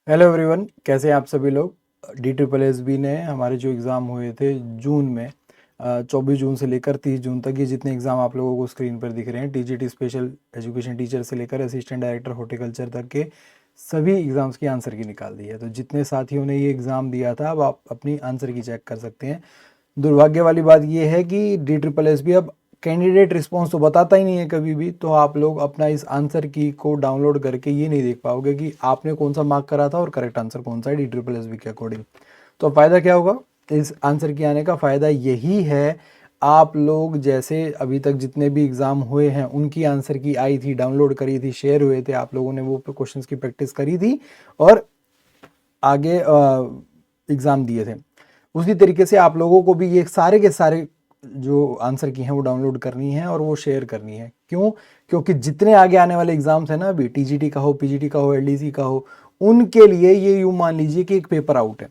Hello everyone, कैसे हैं आप सभी लोग। DSSB ने हमारे जो एग्ज़ाम हुए थे जून में 24 जून से लेकर 30 जून तक, ये जितने एग्ज़ाम आप लोगों को स्क्रीन पर दिख रहे हैं, TGT स्पेशल एजुकेशन टीचर से लेकर असिस्टेंट डायरेक्टर हॉर्टिकल्चर तक के सभी एग्ज़ाम्स की आंसर की निकाल दी है। तो जितने साथियों ने ये एग्ज़ाम दिया था, अब आप अपनी आंसर की चेक कर सकते हैं। दुर्भाग्य वाली बात ये है कि DSSB अब कैंडिडेट रिस्पॉन्स तो बताता ही नहीं है कभी भी, तो आप लोग अपना इस आंसर की को डाउनलोड करके ये नहीं देख पाओगे कि आपने कौन सा मार्क करा था और करेक्ट आंसर कौन सा है DSSB के अकॉर्डिंग। तो फ़ायदा क्या होगा इस आंसर की आने का? फ़ायदा यही है, आप लोग जैसे अभी तक जितने भी एग्ज़ाम हुए हैं उनकी आंसर की आई थी, डाउनलोड करी थी, शेयर हुए थे, आप लोगों ने वो क्वेश्चन की प्रैक्टिस करी थी और आगे एग्ज़ाम दिए थे। उसी तरीके से आप लोगों को भी ये सारे के सारे जो आंसर की हैं वो डाउनलोड करनी है और वो शेयर करनी है। क्यों? क्योंकि जितने आगे आने वाले एग्जाम्स हैं ना, अभी TGT का हो, PGT का हो, LDC का हो, उनके लिए ये यूं मान लीजिए कि एक पेपर आउट है।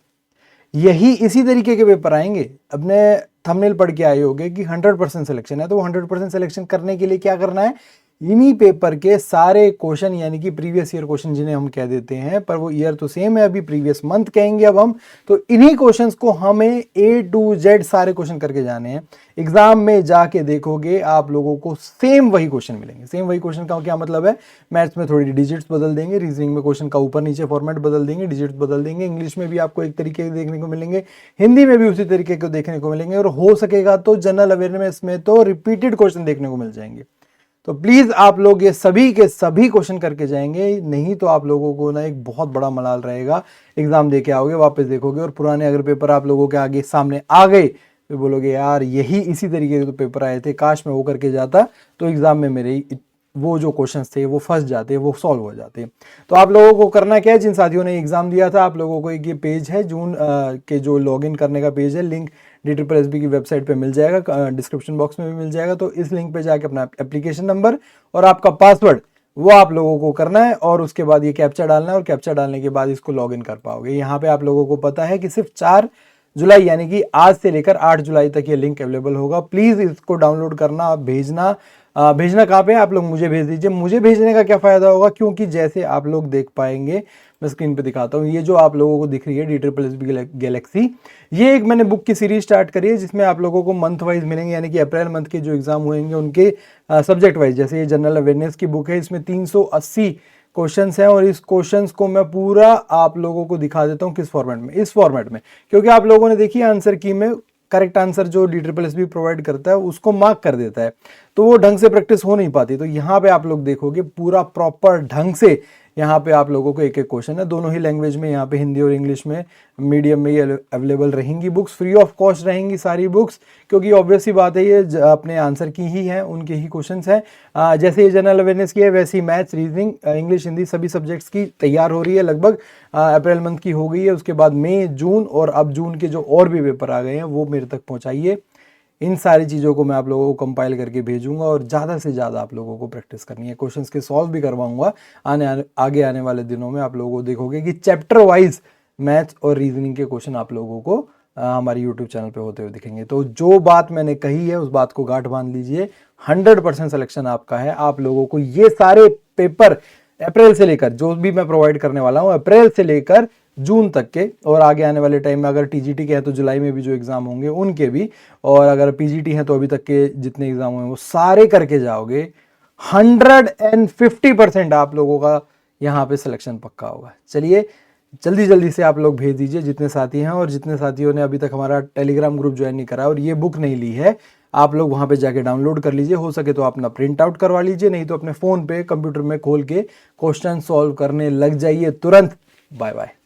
यही इसी तरीके के पेपर आएंगे। अपने थंबनेल पढ़ के आए होंगे कि 100% सिलेक्शन है, तो 100% सिलेक्शन करने के लिए क्या करना है? इन्हीं पेपर के सारे क्वेश्चन, यानी कि प्रीवियस ईयर क्वेश्चन जिन्हें हम कह देते हैं, पर वो ईयर तो सेम है, अभी प्रीवियस मंथ कहेंगे अब हम। तो इन्हीं क्वेश्चंस को हमें A to Z सारे क्वेश्चन करके जाने हैं। एग्जाम में जाके देखोगे आप लोगों को सेम वही क्वेश्चन मिलेंगे। सेम वही क्वेश्चन का क्या मतलब है? मैथ्स में थोड़ी डिजिट्स बदल देंगे, रीजनिंग में क्वेश्चन का ऊपर नीचे फॉर्मेट बदल देंगे, डिजिट्स बदल देंगे, इंग्लिश में भी आपको एक तरीके के देखने को मिलेंगे, हिंदी में भी उसी तरीके को देखने को मिलेंगे, और हो सकेगा तो जनरल अवेयरनेस में तो रिपीटेड क्वेश्चन देखने को मिल जाएंगे। तो प्लीज आप लोग ये सभी के सभी क्वेश्चन करके जाएंगे, नहीं तो आप लोगों को ना एक बहुत बड़ा मलाल रहेगा। एग्जाम दे के आओगे, वापस देखोगे और पुराने अगर पेपर आप लोगों के आगे सामने आ गए तो बोलोगे यार यही इसी तरीके के तो पेपर आए थे, काश मैं वो करके जाता तो एग्जाम में मेरे वो जो क्वेश्चंस थे वो फंस जाते, वो सॉल्व हो जाते। तो आप लोगों को करना क्या है, जिन साथियों ने एग्जाम दिया था, आप लोगों को एक ये पेज है जून के जो लॉगिन करने का पेज है, लिंक DSSB की वेबसाइट पे मिल जाएगा, डिस्क्रिप्शन बॉक्स में भी मिल जाएगा। तो इस लिंक पे जाके अपना एप्लीकेशन नंबर और आपका पासवर्ड वो आप लोगों को करना है, और उसके बाद ये कैप्चा डालना है, और कैप्चा डालने के बाद इसको लॉगिन कर पाओगे। यहाँ पे आप लोगों को पता है कि सिर्फ 4 जुलाई यानी कि आज से लेकर 8 जुलाई तक ये लिंक अवेलेबल होगा। प्लीज इसको डाउनलोड करना, भेजना। भेजना कहाँ पे? आप लोग मुझे भेज दीजिए। मुझे भेजने का क्या फायदा होगा? क्योंकि जैसे आप लोग देख पाएंगे, मैं स्क्रीन पे दिखाता हूँ, ये जो आप लोगों को दिख रही है DSSB गैलेक्सी, ये एक मैंने बुक की सीरीज स्टार्ट करी है जिसमें आप लोगों को मंथ वाइज मिलेंगे, यानी कि अप्रैल मंथ के जो एग्जाम हुएंगे उनके सब्जेक्ट वाइज। जैसे ये जनरल अवेयरनेस की बुक है, इसमें 380 क्वेश्चंस हैं, और इस क्वेश्चंस को मैं पूरा आप लोगों को दिखा देता हूँ किस फॉर्मेट में, इस फॉर्मेट में। क्योंकि आप लोगों ने देखिए आंसर की में करेक्ट आंसर जो DSSB प्रोवाइड करता है उसको मार्क कर देता है, तो वो ढंग से प्रैक्टिस हो नहीं पाती। तो यहाँ पे आप लोग देखोगे पूरा प्रॉपर ढंग से यहाँ पे आप लोगों को एक एक क्वेश्चन है, दोनों ही लैंग्वेज में, यहाँ पे हिंदी और इंग्लिश में, मीडियम में ये अवेलेबल रहेंगी बुक्स, फ्री ऑफ कॉस्ट रहेंगी सारी बुक्स, क्योंकि ऑब्वियस सी बात है ये अपने आंसर की ही है, उनके ही क्वेश्चंस हैं। जैसे ये जनरल अवेयरनेस की है, वैसे ही मैथ्स, रीजनिंग, इंग्लिश, हिंदी सभी सब्जेक्ट्स की तैयार हो रही है। लगभग अप्रैल मंथ की हो गई है, उसके बाद मई, जून, और अब जून के जो और भी पेपर आ गए हैं वो मेरे तक पहुँचाइए। इन सारी चीज़ों को मैं आप लोगों को कंपाइल करके भेजूंगा, और ज़्यादा से ज़्यादा आप लोगों को प्रैक्टिस करनी है। क्वेश्चंस के सॉल्व भी करवाऊंगा आगे आने वाले दिनों में। आप लोगों को देखोगे कि चैप्टर वाइज मैथ्स और रीजनिंग के क्वेश्चन आप लोगों को हमारे यूट्यूब चैनल पे होते हुए दिखेंगे। तो जो बात मैंने कही है उस बात को गांठ बांध लीजिए, 100% सिलेक्शन आपका है। आप लोगों को ये सारे पेपर अप्रैल से लेकर, जो भी मैं प्रोवाइड करने वाला हूँ, अप्रैल से लेकर जून तक के, और आगे आने वाले टाइम में अगर TGT के हैं तो जुलाई में भी जो एग्जाम होंगे उनके भी, और अगर PGT हैं तो अभी तक के जितने एग्जाम हुए वो सारे करके जाओगे, 150% आप लोगों का यहाँ पे सिलेक्शन पक्का होगा। चलिए जल्दी जल्दी से आप लोग भेज दीजिए जितने साथी हैं, और जितने साथियों ने अभी तक हमारा टेलीग्राम ग्रुप ज्वाइन नहीं करा और ये बुक नहीं ली है, आप लोग वहां पे जाके डाउनलोड कर लीजिए। हो सके तो अपना प्रिंट आउट करवा लीजिए, नहीं तो अपने फोन पे कंप्यूटर में खोल के क्वेश्चन सॉल्व करने लग जाइए तुरंत। Bye bye.